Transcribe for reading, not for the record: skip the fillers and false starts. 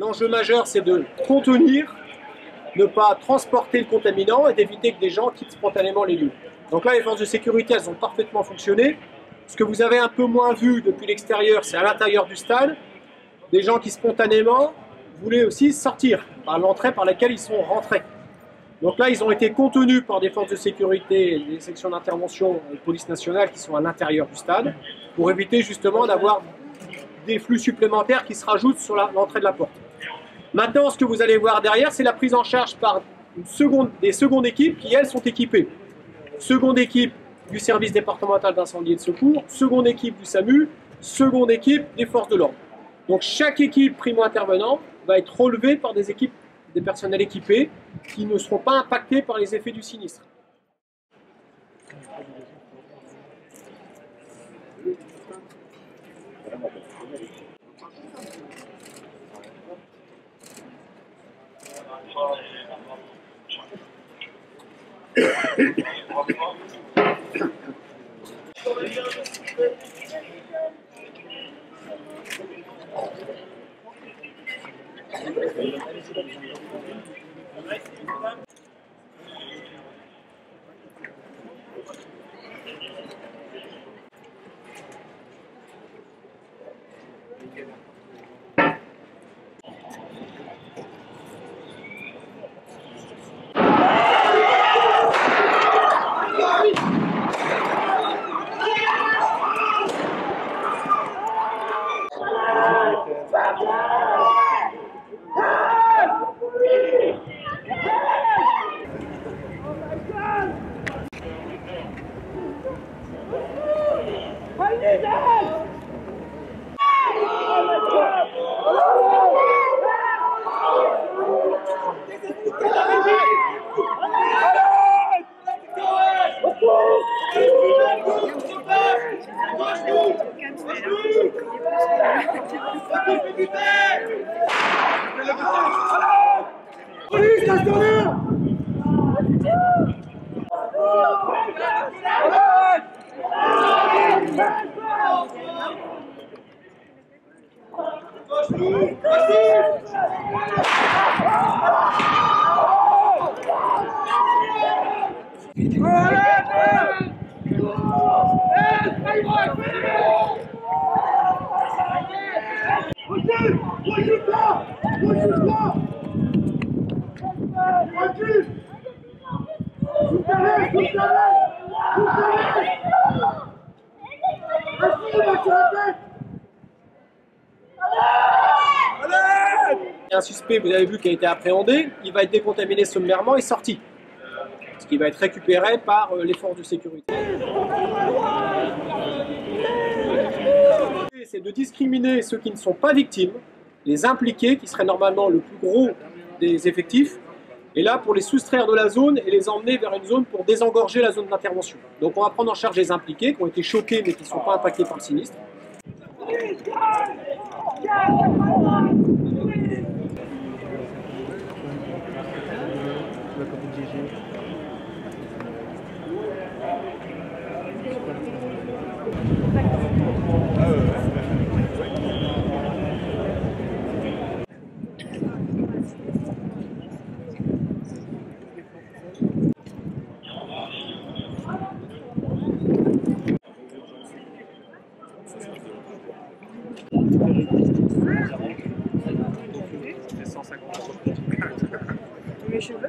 l'enjeu majeur, c'est de contenir, ne pas transporter le contaminant et d'éviter que des gens quittent spontanément les lieux. Donc là, les forces de sécurité, elles ont parfaitement fonctionné. Ce que vous avez un peu moins vu depuis l'extérieur, c'est à l'intérieur du stade, des gens qui spontanément voulaient aussi sortir par l'entrée par laquelle ils sont rentrés. Donc là, ils ont été contenus par des forces de sécurité, des sections d'intervention de police nationale qui sont à l'intérieur du stade, pour éviter justement d'avoir des flux supplémentaires qui se rajoutent sur l'entrée de la porte. Maintenant, ce que vous allez voir derrière, c'est la prise en charge par des secondes équipes qui, elles, sont équipées. Seconde équipe du service départemental d'incendie et de secours, seconde équipe du SAMU, seconde équipe des forces de l'ordre. Donc chaque équipe primo-intervenant va être relevée par des équipes, des personnels équipés qui ne seront pas impactés par les effets du sinistre. Un suspect, vous avez vu, qui a été appréhendé, il va être décontaminé sommairement et sorti, ce qui va être récupéré par les forces de sécurité. C'est de discriminer ceux qui ne sont pas victimes, les impliqués, qui seraient normalement le plus gros des effectifs, et là pour les soustraire de la zone et les emmener vers une zone pour désengorger la zone d'intervention. Donc on va prendre en charge les impliqués qui ont été choqués mais qui ne sont pas impactés par le sinistre. Mes cheveux.